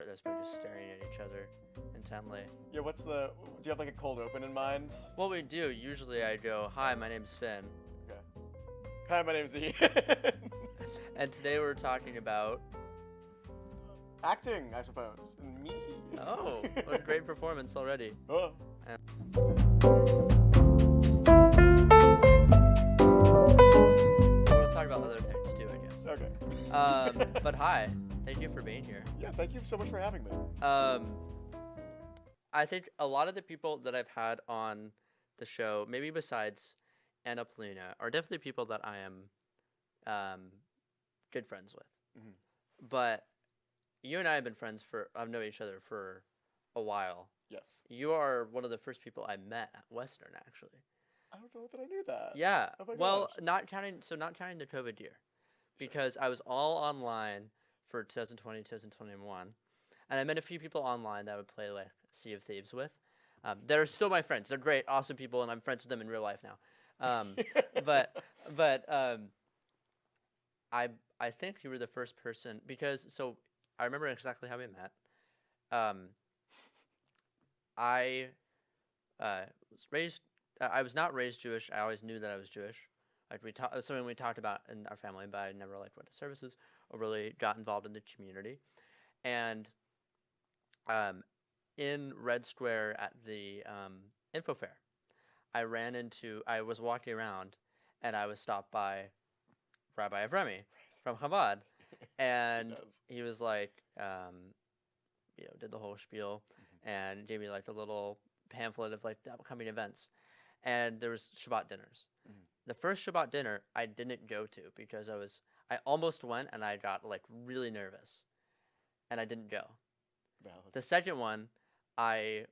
This by just staring at each other intently. Yeah, do you have like a cold open in mind? What we do, usually I go, "Hi, my name's Finn." Okay. Hi, my name's Ian. And today we're talking about... Acting, I suppose. And me. Oh, what a great performance already. Oh. And... We'll talk about other things too, I guess. Okay. But hi, thank you for being here. Yeah, thank you so much for having me. I think a lot of the people that I've had on the show, maybe besides Anna Polina, are definitely people that I am good friends with. Mm-hmm. But you and I have been friends I've known each other for a while. Yes. You are one of the first people I met at Western, actually. I don't know that I knew that. Yeah. Oh my well, gosh. not counting the COVID year, because I was all online for 2020, 2021, and I met a few people online that I would play like Sea of Thieves with. They're still my friends. They're great, awesome people, and I'm friends with them in real life now. But I think you were the first person, because I remember exactly how we met. I was raised. I was not raised Jewish. I always knew that I was Jewish. Like it was something we talked about in our family, but I never like went to services or really got involved in the community. And in Red Square at the info fair, I was walking around, and I was stopped by Rabbi Avremi from Chabad, and he was like, did the whole spiel, and gave me like a little pamphlet of like the upcoming events, and there was Shabbat dinners. Mm-hmm. The first Shabbat dinner I didn't go to because I almost went, and I got like really nervous, and I didn't go. Valid. The second one I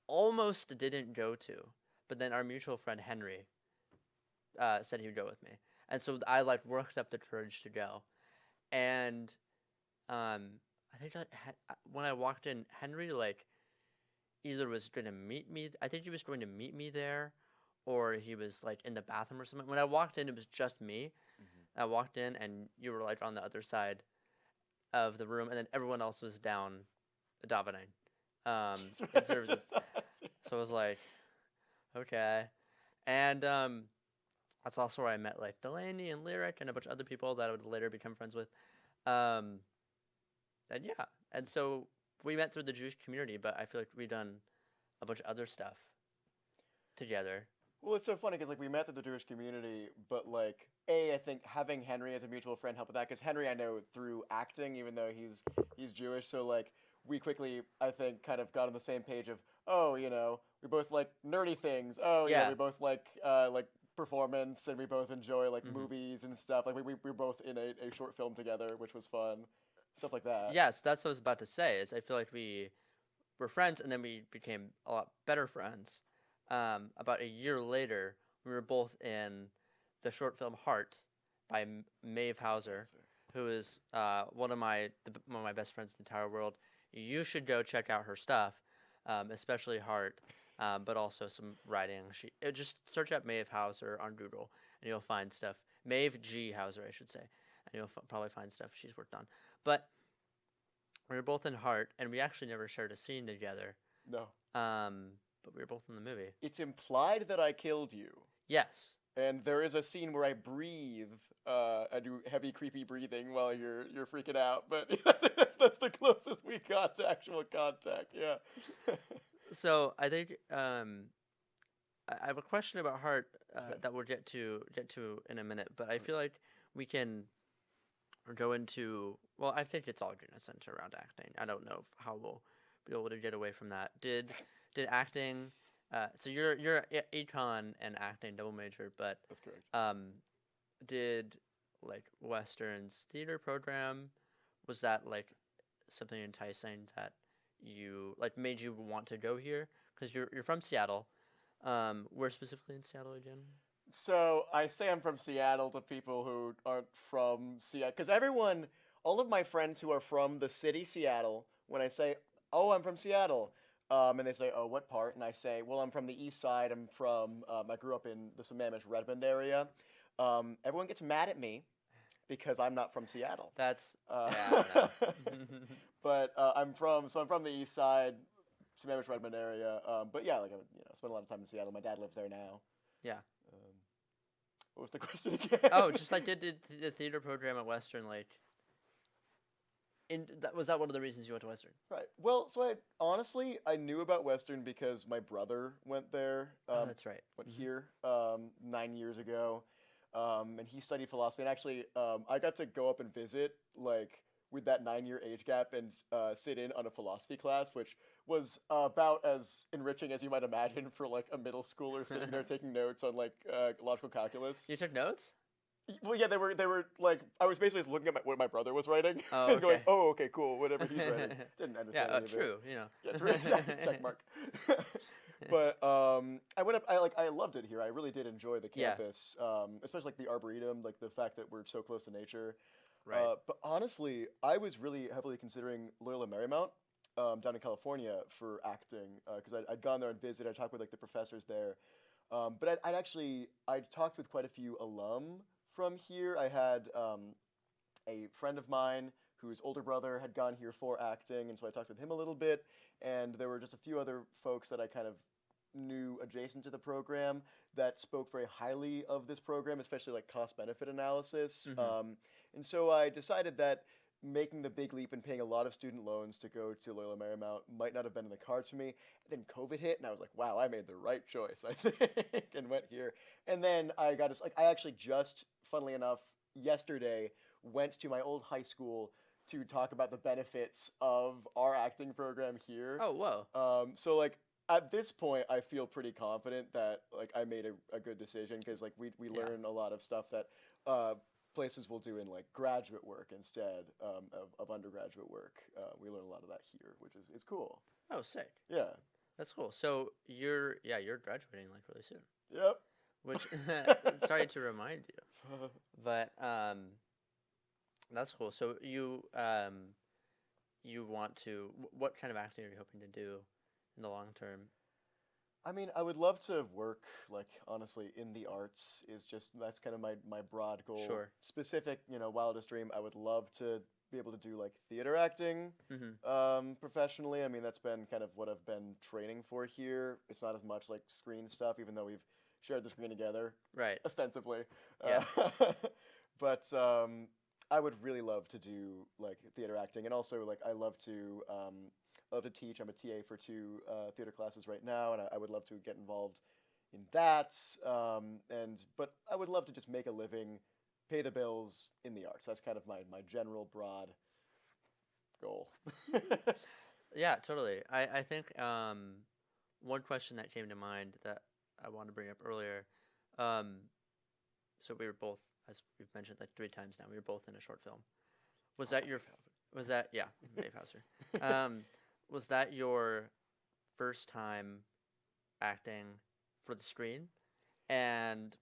almost didn't go to, but then our mutual friend Henry said he would go with me, and so I like worked up the courage to go, and I think when I walked in, Henry like either was going to meet me. I think he was going to meet me there, or he was like in the bathroom or something. When I walked in, it was just me. Mm-hmm. I walked in, and you were like on the other side of the room, and then everyone else was down davening. In services. So I was like, okay. And that's also where I met like Delaney and Lyric and a bunch of other people that I would later become friends with. And yeah, and so we met through the Jewish community, but I feel like we've done a bunch of other stuff together. Well, it's so funny because like we met through the Jewish community, but like I think having Henry as a mutual friend helped with that, because Henry I know through acting, even though he's Jewish, so like we quickly I think kind of got on the same page of, oh, we both like nerdy things. Oh yeah, we both like performance, and we both enjoy like movies and stuff. Like we were both in a short film together, which was fun. Stuff like that. Yes, that's what I was about to say. Is I feel like we were friends, and then we became a lot better friends. About a year later, we were both in the short film Heart by Maeve Hauser, who is one of my best friends in the entire world. You should go check out her stuff, especially Heart, but also some writing. Just search up Maeve Hauser on Google, and you'll find stuff. Maeve G. Hauser, I should say, and you'll probably find stuff she's worked on. But we were both in Heart, and we actually never shared a scene together. No. But we were both in the movie. It's implied that I killed you. Yes. And there is a scene where I breathe. I do heavy, creepy breathing while you're freaking out. But that's the closest we got to actual contact. Yeah. So I think I have a question about Heart that we'll get to in a minute. But I feel like we can go into. Well, I think it's all going to center around acting. I don't know how we'll be able to get away from that. Did acting? So you're econ and acting double major, but that's correct. Did like Western's theater program? Was that like something enticing that you like made you want to go here? Because you're from Seattle. Where specifically in Seattle again? So I say I'm from Seattle to people who aren't from Seattle, because all of my friends who are from the city Seattle, when I say, "Oh, I'm from Seattle," and they say, "Oh, what part?" And I say, "Well, I'm from the east side. I grew up in the Sammamish Redmond area." Everyone gets mad at me because I'm not from Seattle. That's Uh, yeah, I don't know. but I'm from the East Side, Sammamish Redmond area. But yeah, like I spent a lot of time in Seattle. My dad lives there now. Yeah. Um, what was the question again? Oh, just like did the theater program at Western, like was that one of the reasons you went to Western? Right. Well, so I knew about Western because my brother went there, Oh, that's right. went Hmm. here 9 years ago, and he studied philosophy. And actually, I got to go up and visit like with that 9 year age gap and sit in on a philosophy class, which was about as enriching as you might imagine for like a middle schooler sitting there taking notes on like logical calculus. You took notes? Well, yeah, they were like I was basically just looking at what my brother was writing Oh, and going, okay. "Oh, okay, cool, whatever he's writing." Didn't Yeah, understand any of it. true. You Yeah, know. true, exactly, check mark. But I went up. I loved it here. I really did enjoy the Yeah. campus, especially like the arboretum, like the fact that we're so close to nature. Right. But honestly, I was really heavily considering Loyola Marymount down in California for acting because I'd gone there and visited. I talked with like the professors there. But I'd talked with quite a few alum from here. I had a friend of mine whose older brother had gone here for acting, and so I talked with him a little bit. And there were just a few other folks that I kind of knew adjacent to the program that spoke very highly of this program, especially like cost benefit analysis. Hmm. And so I decided that making the big leap and paying a lot of student loans to go to Loyola Marymount might not have been in the cards for me. And then COVID hit, and I was like, wow, I made the right choice, I think, and went here. And then I actually just, funnily enough, yesterday went to my old high school to talk about the benefits of our acting program here. Oh, whoa. So like at this point, I feel pretty confident that like I made a good decision because like we Yeah. learn a lot of stuff that uh, places will do in like graduate work instead of undergraduate work. We learn a lot of that here, which is cool. Oh, sick. Yeah. That's cool. So you're graduating like really soon. Yep. Which sorry to remind you, but that's cool. So you want to what kind of acting are you hoping to do in the long term? I mean, I would love to work, like, honestly, in the arts is just, that's kind of my broad goal. Sure. Specific, wildest dream, I would love to be able to do, like, theater acting Mm-hmm. professionally. I mean, that's been kind of what I've been training for here. It's not as much, like, screen stuff, even though we've shared the screen together, Right. ostensibly. Yeah. But I would really love to do, like, theater acting. And also, like, I love to teach. I'm a TA for two theater classes right now, and I would love to get involved in that. But I would love to just make a living, pay the bills in the arts. That's kind of my general broad goal. Yeah, totally. I think one question that came to mind that I wanted to bring up earlier. Um, so we were both, as we've mentioned like 3 times now, we were both in a short film. Was that your? Was that yeah, Dave Hauser? Um, was that your first time acting for the screen? And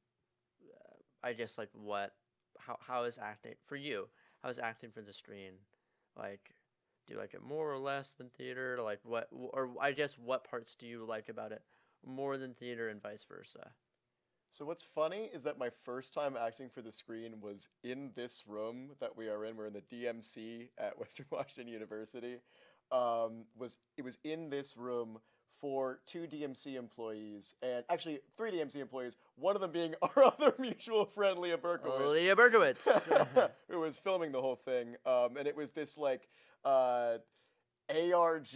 I guess like what? How is acting for you? How is acting for the screen? Like, do you like it more or less than theater? Like what? Or I guess what parts do you like about it more than theater and vice versa? So what's funny is that my first time acting for the screen was in this room that we are in. We're in the DMC at Western Washington University. It was in this room for two DMC employees, and actually three DMC employees. One of them being our other mutual friend, Leah Berkowitz, Leah Berkowitz. who was filming the whole thing. And it was this like uh, ARG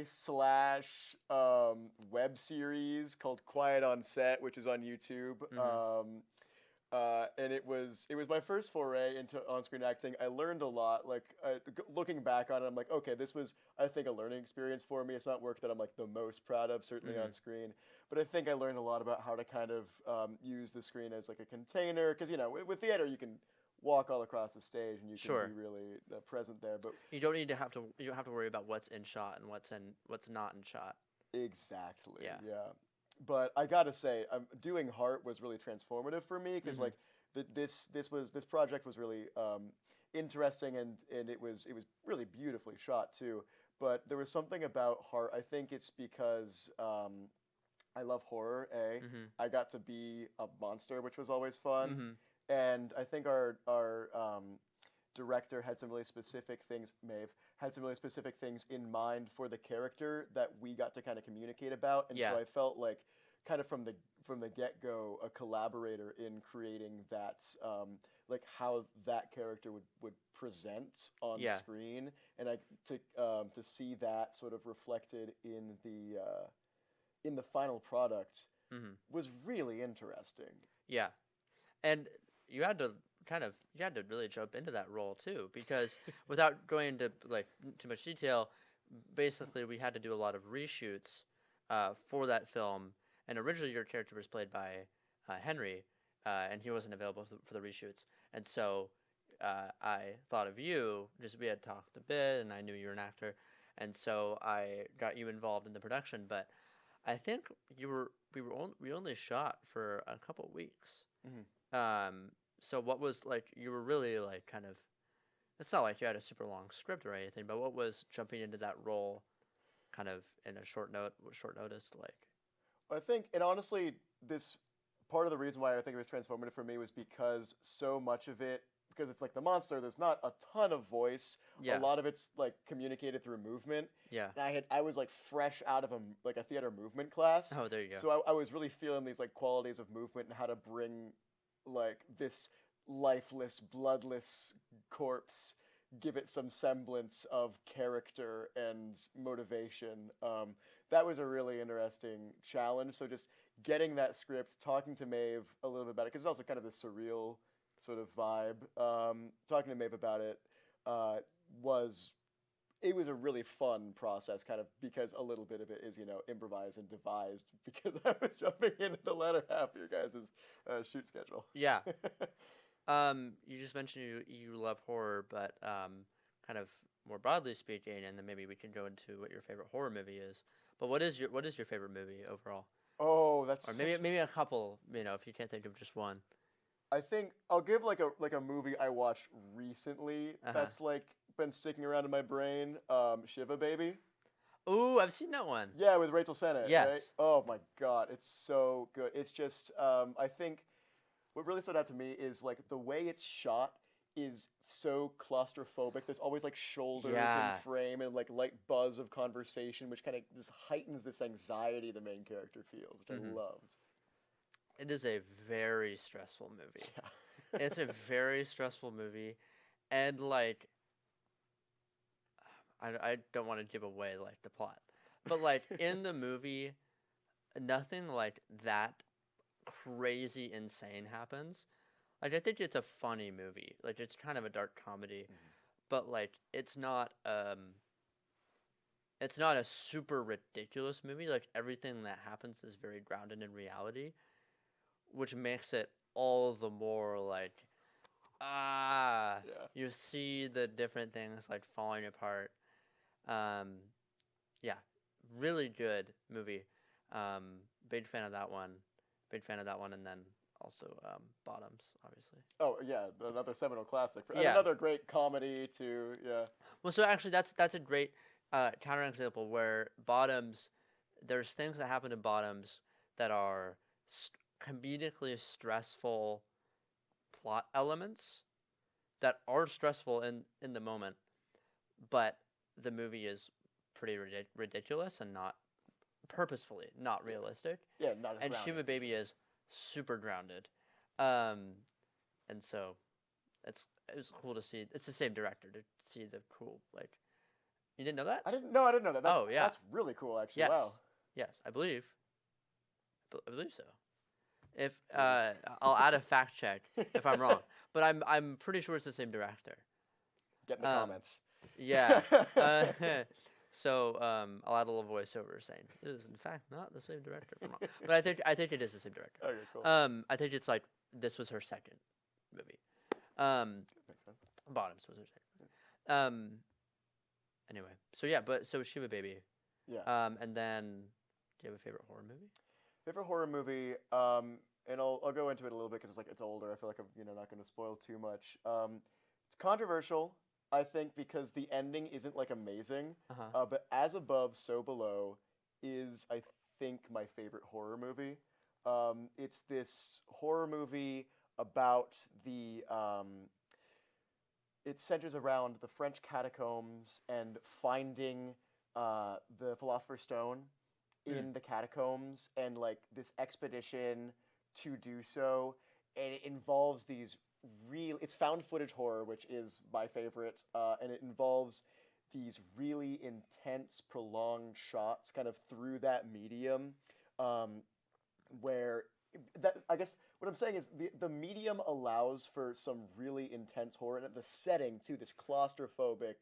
slash web series called Quiet on Set, which is on YouTube. Hmm. And it was my first foray into on-screen acting. I learned a lot. Like looking back on it, I'm like, okay, this was I think a learning experience for me. It's not work that I'm like the most proud of, certainly Hmm. on screen, but I think I learned a lot about how to kind of use the screen as like a container. Because with theater you can walk all across the stage and you can Sure. be really present there, but You don't need to have to. You don't have to worry about what's in shot and what's not in shot. exactly, Yeah. yeah. But I gotta say, doing Heart was really transformative for me because Hmm. like this project was really interesting and it was really beautifully shot too. But there was something about Heart. I think it's because I love horror. Hmm. I got to be a monster, which was always fun. Hmm. and I think our director had some really specific things. Maeve had some really specific things in mind for the character that we got to kind of communicate about, and Yeah. so I felt like kind of from the get go a collaborator in creating that like how that character would present on Yeah. screen, and I to see that sort of reflected in the final product Mhm. was really interesting. Yeah. And you had to you had to really jump into that role too, because without going into like too much detail, basically we had to do a lot of reshoots for that film. And originally your character was played by Henry, and he wasn't available for the reshoots. And so I thought of you. Just we had talked a bit, and I knew you were an actor, and so I got you involved in the production. But I think we only shot for a couple weeks. Mhm. Um, so what was like you were really like kind of it's not like you had a super long script or anything, but what was jumping into that role kind of in a short notice like? I think, and honestly, this part of the reason why I think it was transformative for me was because so much of it, because it's like the monster, there's not a ton of voice. A Yeah. lot of it's like communicated through movement. Yeah. And I was like fresh out of a theater movement class, Oh, there you go. so I was really feeling these like qualities of movement and how to bring like this lifeless, bloodless corpse, give it some semblance of character and motivation. That was a really interesting challenge. So just getting that script, talking to Maeve a little bit about it, because it's also kind of this surreal sort of vibe. Talking to Maeve about it was it was a really fun process, kind of because a little bit of it is improvised and devised because I was jumping into the latter half of your guys' shoot schedule. Yeah. You just mentioned you love horror, but kind of more broadly speaking, and then maybe we can go into what your favorite horror movie is. But what is your favorite movie overall? Oh, that's Or such. maybe a couple, if you can't think of just one. I think I'll give like a movie I watched recently Uh-huh. that's like been sticking around in my brain. Shiva Baby. Ooh, I've seen that one. Yeah, with Rachel Sennett, right? Yes. Oh my God, it's so good. It's just I think what really stood out to me is like the way it's shot is so claustrophobic. There's always like shoulders in Yeah. frame and like light buzz of conversation, which kind of just heightens this anxiety the main character feels, which I Hmm. loved. It is a very stressful movie. Yeah. It's a very stressful movie, and like I don't want to give away like the plot, but like in the movie, nothing like that crazy insane happens. Like I think it's a funny movie. Like it's kind of a dark comedy, Mhm. but like it's not a super ridiculous movie. Like everything that happens is very grounded in reality, which makes it all the more like Yeah. you see the different things like falling apart. Um, yeah, really good movie. Big fan of that one. Big fan of that one, and then also Bottoms, obviously. Oh yeah, another seminal classic, and Yeah. another great comedy too. Yeah. Well, so actually, that's a great counterexample where Bottoms. There's things that happen in Bottoms that are comedically stressful plot elements that are stressful in the moment, but the movie is pretty ridiculous and not purposefully not Yeah. realistic. Yeah, not as And grounded Shiva for Baby sure. is super grounded. Um, and so it was cool to see. It's the same director to see the cool like. You didn't know that? I didn't know that. Oh yeah. That's really cool actually. Yes. Wow. Yes, I believe. I believe so. If Cool. I'll add a fact check if I'm wrong, but I'm pretty sure it's the same director. Get in the Um, comments. yeah. Uh, so I'll add a little voiceover saying it is in fact not the same director. If I'm wrong, but I think it is the same director. Okay, cool. I think it's like this was her second movie. Um, Makes sense. Bottoms was her second. Anyway, so yeah, but so Shiva Baby. Yeah. And then do you have a favorite horror movie? Favorite horror movie, and I'll go into it a little bit because it's older. I feel like I'm not going to spoil too much. It's controversial, I think, because the ending isn't like amazing. Uh huh. But As Above, So Below is I think my favorite horror movie. It's this horror movie about the it centers around the French catacombs and finding the Philosopher's Stone Mm. in the catacombs and like this expedition to do so, and it involves these real. It's found footage horror, which is my favorite, and it involves these really intense, prolonged shots, kind of through that medium, um, where that I guess what I'm saying is the medium allows for some really intense horror, and the setting too. These claustrophobic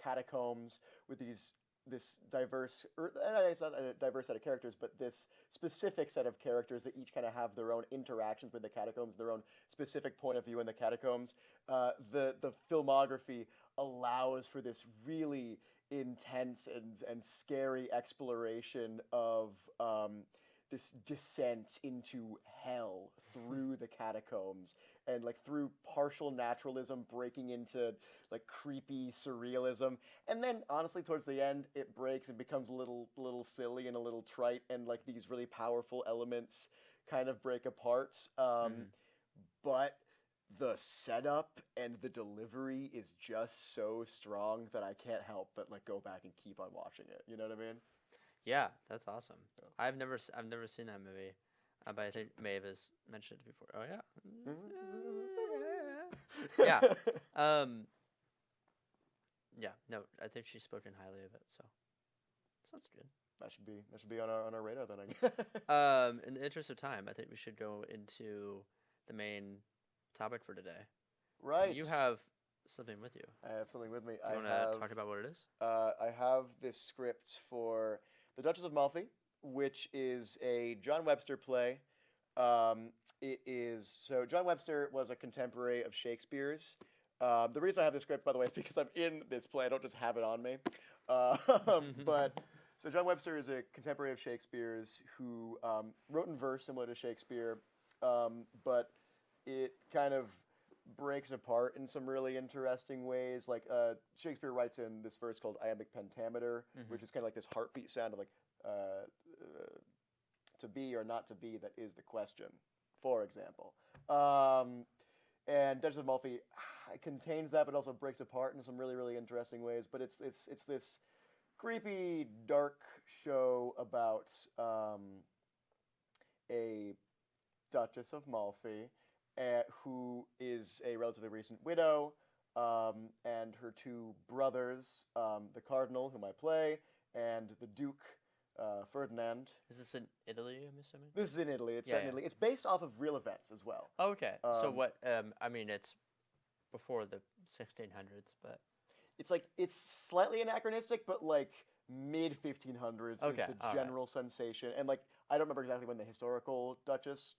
catacombs with these this diverse, or it's not a diverse set of characters, but this specific set of characters that each kind of have their own interactions with the catacombs, their own specific point of view in the catacombs. The filmography allows for this really intense and scary exploration of this descent into hell through the catacombs and like through partial naturalism breaking into like creepy surrealism, and then honestly towards the end it breaks and becomes a little silly and a little trite, and like these really powerful elements kind of break apart, Mm-hmm. but the setup and the delivery is just so strong that I can't help but like go back and keep on watching it. You know what I mean? Yeah, that's awesome. I've never seen that movie, but I think Maeve has mentioned it before. Oh yeah, yeah. Um, yeah. No, I think she's spoken highly of it, so sounds good. That should be on our radar then. I guess. In the interest of time, I think we should go into the main topic for today. Right. You have something with you. I have something with me. You want to talk about what it is? I have this script for The Duchess of Malfi, which is a John Webster play. It is so John Webster was a contemporary of Shakespeare's. The reason I have this script, by the way, is because I'm in this play. I don't just have it on me. But so John Webster is a contemporary of Shakespeare's who wrote in verse similar to Shakespeare, but it kind of breaks apart in some really interesting ways. Like Shakespeare writes in this verse called iambic pentameter, Mm-hmm. which is kind of like this heartbeat sound of like to be or not to be, that is the question, for example. And Duchess of Malfi contains that, but also breaks apart in some really interesting ways. But it's this creepy, dark show about a Duchess of Malfi, who is a relatively recent widow, and her two brothers, the Cardinal, whom I play, and the Duke, Ferdinand. Is this in Italy? I'm assuming. This is in Italy. It's Yeah, set in yeah. Italy. It's based off of real events as well. Oh, okay. So Um, what? I mean, it's before the 1600s, but it's slightly anachronistic, but like mid 1500s is okay. the All right. general sensation. And like I don't remember exactly when the historical Duchess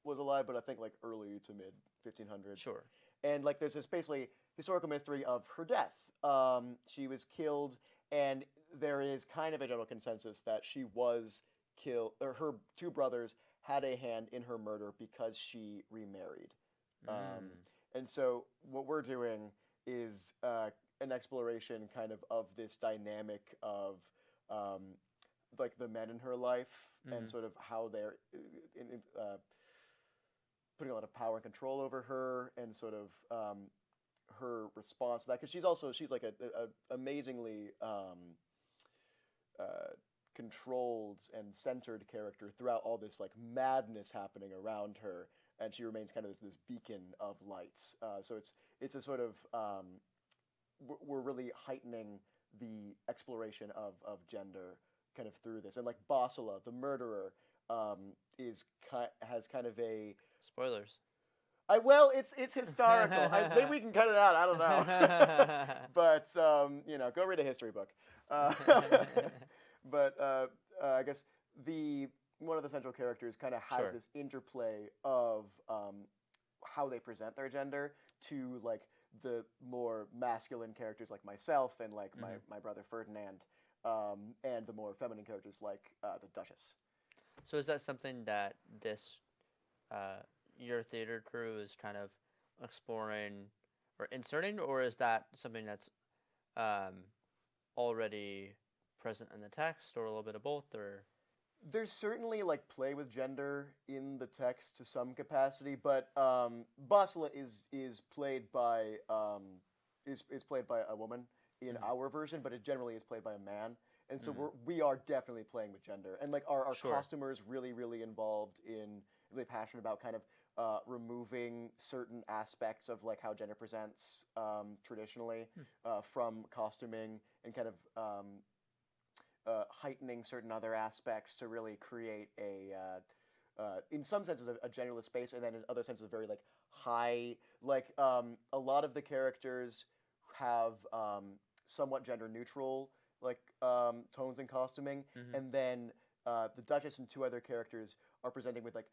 was alive, but I think like early to mid 1500s. Sure. And like there's this basically historical mystery of her death. She was killed, and there is kind of a general consensus that she was killed, or her two brothers had a hand in her murder because she remarried. Um, Mm. and so what we're doing is an exploration kind of this dynamic of um, like the men in her life and Mm-hmm. sort of how they're putting a lot of power and control over her, and sort of her response to that, because she's like a amazingly uh, controlled and centered character throughout all this like madness happening around her, and she remains kind of this beacon of lights. So it's a sort of we're really heightening the exploration of gender kind of through this, and like Basila, the murderer, has kind of a Spoilers. well, it's historical. Maybe we can cut it out. I don't know. But go read a history book. Uh, but I guess the one of the central characters kind of has Sure. this interplay of how they present their gender to like the more masculine characters like myself and like Mm-hmm. my brother Ferdinand, and the more feminine characters like the Duchess. So is that something that this your theater crew is kind of exploring or inserting, or is that something that's um, already present in the text, or a little bit of both, or There's certainly like play with gender in the text to some capacity, but Basila is played by is played by a woman in Mhm. our version, but it generally is played by a man. And so Mhm. we are definitely playing with gender, and like our Sure. costumers really involved in really passionate about kind of removing certain aspects of like how gender presents traditionally Hmm. from costuming and kind of heightening certain other aspects to really create in some senses, a genderless space, and then in other senses, a very like high, like a lot of the characters have somewhat gender neutral like tones and costuming, Mhm. and then the Duchess and two other characters are presenting with like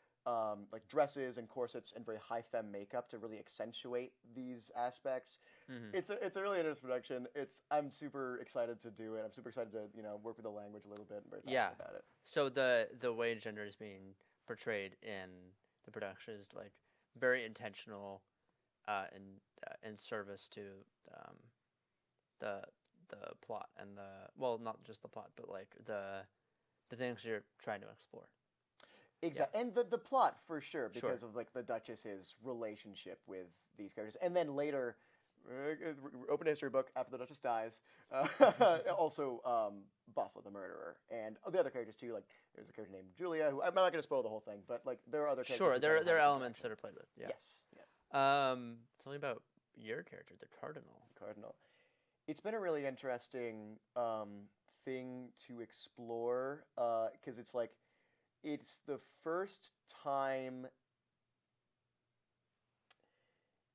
dresses and corsets and very high femme makeup to really accentuate these aspects. Mhm. It's a really interesting production. I'm super excited to do it. I'm super excited to work with the language a little bit. I'm very Yeah. passionate about it. So the way gender is being portrayed in the production is like very intentional, in service to um, the the plot and the, well, not just the plot, but like the things you're trying to explore. Yeah. Exactly, and the plot for sure Sure. because of like the Duchess's relationship with these characters, and then later, open a history book after the Duchess dies. Also, Bosla the murderer, and the other characters too. Like there's a character named Julia, who I'm not going to spoil the whole thing, but like there are other characters Sure. who kind of There have are this elements interaction. that are played with. Yeah. Yes, yeah, Tell me about your character, the Cardinal. Cardinal. It's been a really interesting thing to explore because it's like it's the first time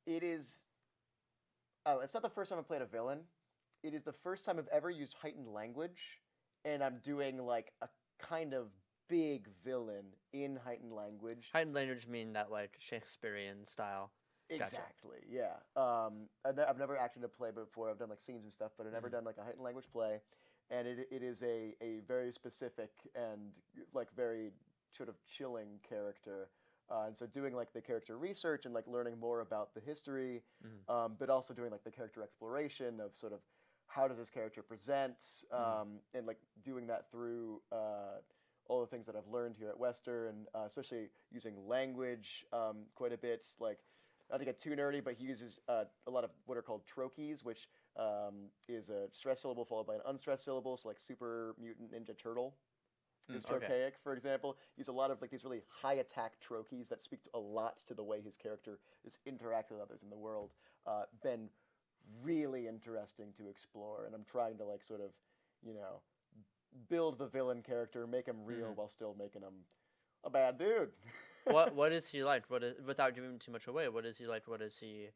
it is. Oh, it's not the first time I played a villain. It is the first time I've ever used heightened language, and I'm doing like a kind of big villain in heightened language. Heightened language mean that like Shakespearean style. Gotcha. Exactly, yeah. I've never acted a play before. I've done like scenes and stuff, but I've never Hmm. done like a heightened language play. And it is a very specific and like very sort of chilling character. And so doing like the character research and like learning more about the history, Hmm. but also doing like the character exploration of sort of how does this character present, Hmm. and like doing that through all the things that I've learned here at Wester, and especially using language quite a bit, like not to get too nerdy, but he uses a lot of what are called trochees, which is a stressed syllable followed by an unstressed syllable. So like Super Mutant Ninja Turtle is Okay. trochaic, for example. Use a lot of like these really high attack trochees that speak a lot to the way his character is interacts with others in the world. Been really interesting to explore, and I'm trying to like sort of, you know, build the villain character, make him real Hmm. while still making him a bad dude. What is he like? What is, without giving too much away? What is he like? What does he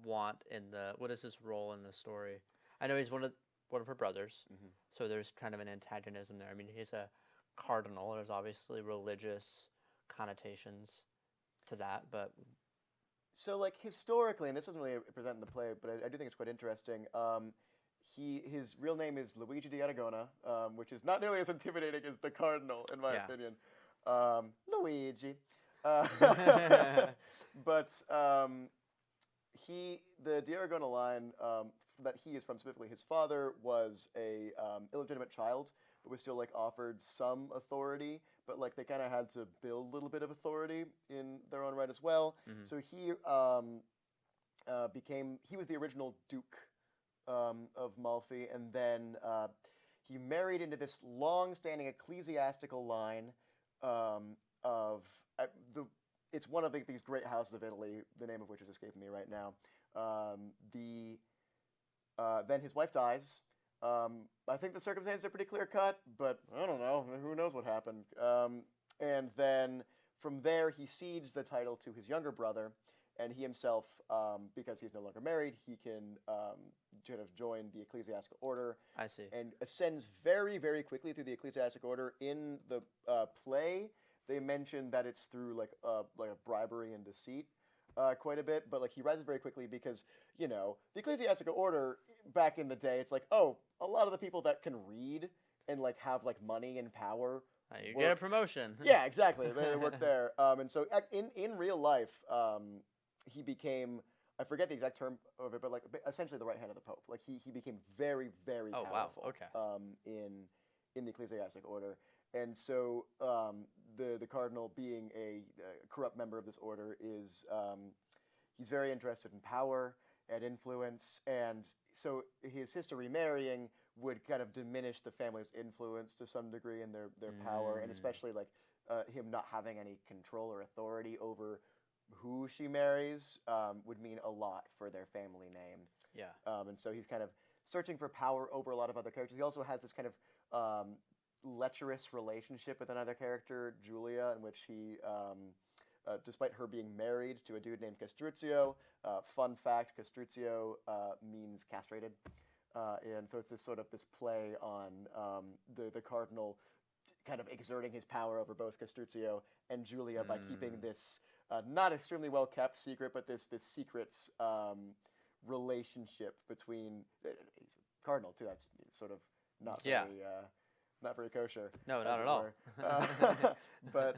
want in the? What is his role in the story? I know he's one of her brothers, Mhm. so there's kind of an antagonism there. I mean, he's a cardinal. There's obviously religious connotations to that, but So, like historically, and this doesn't really present in the play, but I do think it's quite interesting. His real name is Luigi di Aragona, which is not nearly as intimidating as the Cardinal, in my yeah. opinion. Luigi, uh, but the di Aragona line that he is from specifically, his father was a illegitimate child, but was still like offered some authority, but like they kind of had to build a little bit of authority in their own right as well. Hmm. So he was the original Duke of Malfi, and then he married into this long-standing ecclesiastical line of the. It's one of these great houses of Italy, the name of which is escaping me right now. Then his wife dies. I think the circumstances are pretty clear cut, but I don't know. Who knows what happened? And then from there, he cedes the title to his younger brother, and he himself, because he's no longer married, he can sort of join the ecclesiastical order I see. and ascends very quickly through the ecclesiastical order. In the play, they mention that it's through like a bribery and deceit. Quite a bit, but like he rises very quickly because the ecclesiastical order back in the day, it's like, oh, a lot of the people that can read and like have like money and power You get a work. promotion. Yeah, exactly. They work there. And so in real life, he became, I forget the exact term of it, but like essentially the right hand of the Pope. Like he became very Oh wow. powerful Okay. in the ecclesiastic order. And so the cardinal, being a corrupt member of this order, is he's very interested in power and influence, and so his sister remarrying would kind of diminish the family's influence to some degree and their power, and Mm, especially like him not having any control or authority over who she marries would mean a lot for their family name. yeah. And so he's kind of searching for power over a lot of other characters. He also has this kind of lecherous relationship with another character, Julia, in which he, despite her being married to a dude named Castruccio, fun fact, Castruccio means castrated. And so it's this sort of this play on the cardinal kind of exerting his power over both Castruccio and Julia by keeping Mm, this not extremely well kept secret, but this secret relationship between he's a cardinal too. That's sort of not yeah. very not very kosher, No, as not at it all. were. But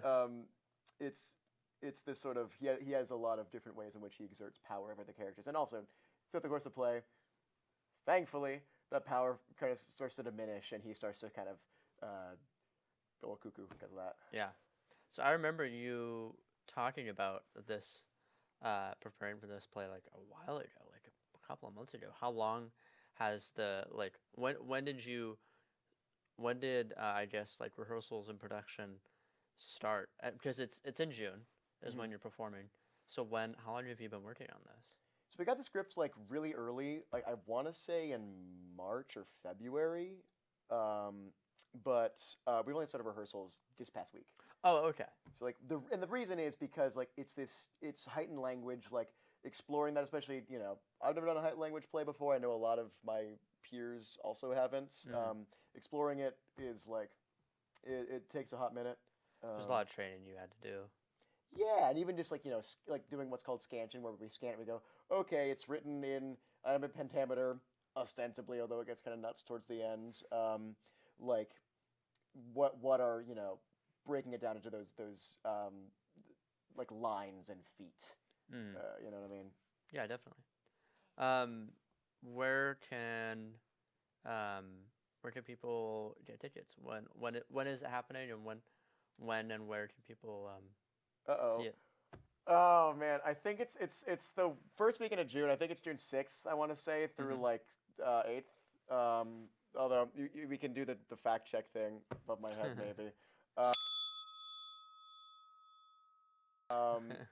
it's it's this sort of he has a lot of different ways in which he exerts power over the characters, and also throughout the course of play, thankfully, that power kind of starts to diminish, and he starts to kind of go all cuckoo because of that. Yeah. So I remember you talking about this, preparing for this play like a while ago, like a couple of months ago. How long has the like when did I guess like rehearsals and production start? Because it's in June is Mm-hmm. when you're performing. So how long have you been working on this? So we got the scripts like really early. Like I want to say in March or February, um, but we've only started rehearsals this past week. Oh, okay. So like the reason is because like it's heightened language, like exploring that, especially I've never done a heightened language play before. I know a lot of my peers also haven't. Mm. Exploring it is like it takes a hot minute. There's a Um, lot of training you had to do. yeah, and even just like like doing what's called scansion, where we scan it, we go, okay, it's written in iambic pentameter, ostensibly, although it gets kind of nuts towards the end. Like what are breaking it down into those like lines and feet. Mm. You know what I mean? Yeah, definitely. Um, where can um where can people get tickets? When is it happening, and when and where can people Uh see oh. it? Oh man, I think it's the first weekend of June. I think it's June 6th. I want to say through Hmm. like 8th. Although we can do the fact check thing above my head maybe. Uh,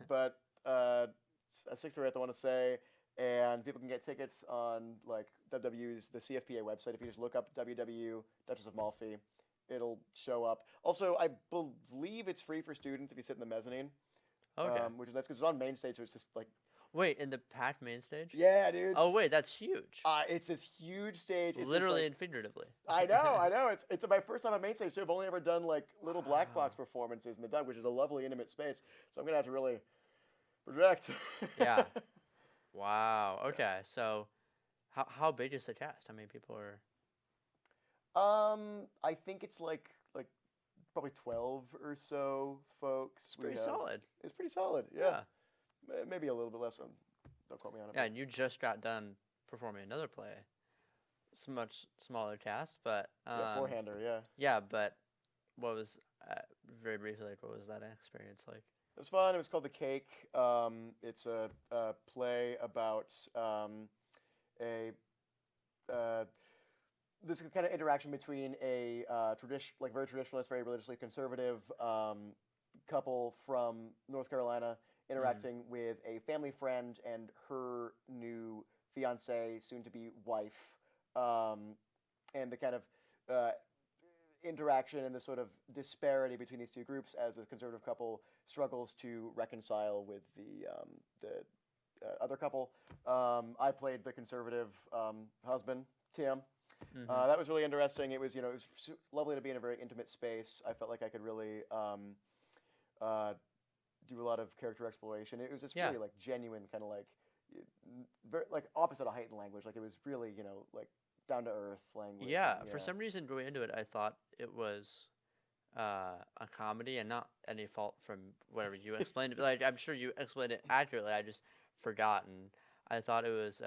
but 6th or 8th, I want to say, and people can get tickets on like WW's the CFPA website. If you just look up WW Duchess of Malfi, it'll show up. Also, I believe it's free for students if you sit in the mezzanine, Okay. which is nice because it's on main stage, so it's just like Wait, in the packed main stage? yeah, dude. Oh wait, that's huge. It's this huge stage. It's this Literally like and figuratively. I know. It's my first time on main stage too. I've only ever done like little black box Wow. performances in the Dug, which is a lovely intimate space. So I'm gonna have to really project. Yeah. Wow. Okay. So how big is the cast? How many people are? I think it's like probably 12 or so folks. It's We pretty have solid. it's pretty solid. Yeah, Yeah. maybe a little bit less. Don't quote me on it. Yeah, But and you just got done performing another play. It's a much smaller cast, but yeah, four-hander. Yeah, yeah, but what was very briefly like what was that experience like? it was fun. It was called The Cake. It's a play about a uh, this kind of interaction between a like very traditionalist, very religiously conservative couple from North Carolina Mm. interacting with a family friend and her new fiance, soon to be wife, and the kind of uh, interaction and the sort of disparity between these two groups as the conservative couple struggles to reconcile with the other couple. I played the conservative husband, Tim. Mm-hmm. That was really interesting. It was, it was lovely to be in a very intimate space. I felt like I could really uh, do a lot of character exploration. It was just Yeah. really like genuine, kind of like very like opposite of heightened language. Like it was really, like down to earth language. Yeah. And For yeah, some reason, going into it, I thought it was a comedy, and not any fault from whatever you explained it. Like I'm sure you explained it accurately. I just forgot, and I thought it was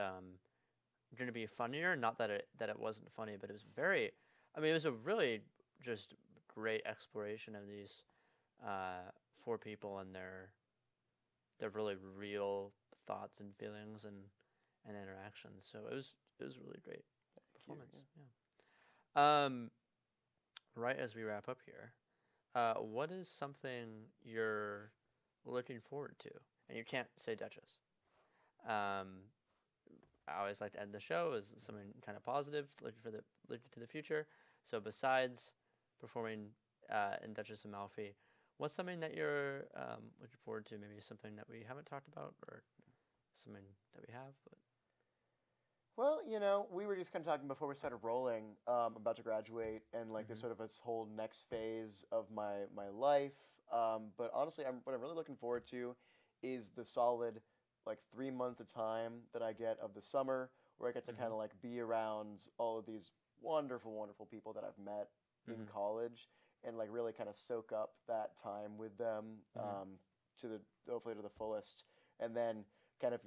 going to be funnier. Not that it wasn't funny, but it was very. I mean, it was a really just great exploration of these four people and their really real thoughts and feelings and interactions. So it was really great performance. Yeah. Right as we wrap up here, what is something you're looking forward to? And you can't say Duchess. Um, I always like to end the show as something kind of positive, looking to the future. So besides performing in Duchess of Malfi, what's something that you're looking forward to? Maybe something that we haven't talked about, or something that we have. But Well, we were just kind of talking before we started rolling. I'm about to graduate, and like there's sort of this whole next phase of my life. But honestly, what I'm really looking forward to is the solid like 3 month of time that I get of the summer, where I get to kind mm-hmm. of like be around all of these wonderful, wonderful people that I've met in Mm-hmm. college, and like really kind of soak up that time with them Mm-hmm. to the hopefully to the fullest, and then kind of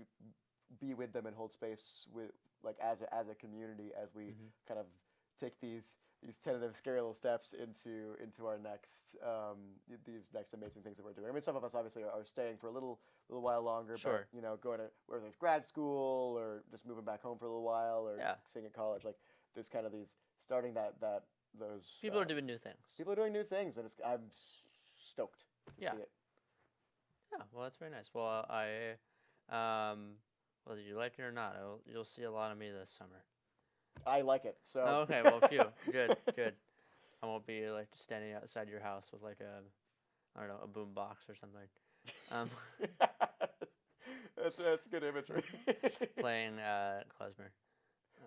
be with them and hold space with like as a community as we Mm-hmm. kind of take these tentative scary little steps into our next these next amazing things that we're doing. I mean, some of us obviously are staying for a little while longer, Sure. but going to whether it's grad school or just moving back home for a little while or Yeah. staying at college, like there's kind of these starting that those People are doing new things. people are doing new things, and I'm stoked to Yeah. see it. Yeah. Well, that's very nice. Well, whether you like it or not, you'll see a lot of me this summer. I like it. Oh, So okay. Well, phew. Good. Good. I won't be like standing outside your house with like I don't know, a boom box or something. Um, that's good imagery. playing klezmer.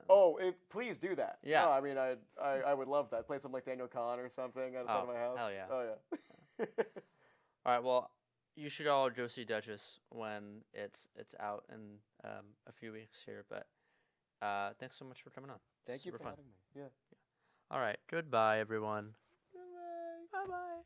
Oh, please do that. Yeah. No, I mean, I would love that. Play something like Daniel Kahn or something outside of my house. Hell yeah. Oh yeah. All right. Well, you should all go see Duchess when it's out in a few weeks here. But thanks so much for coming on. Thank you Super for fun. having me. Yeah. All right. Goodbye, everyone. Bye. Bye bye.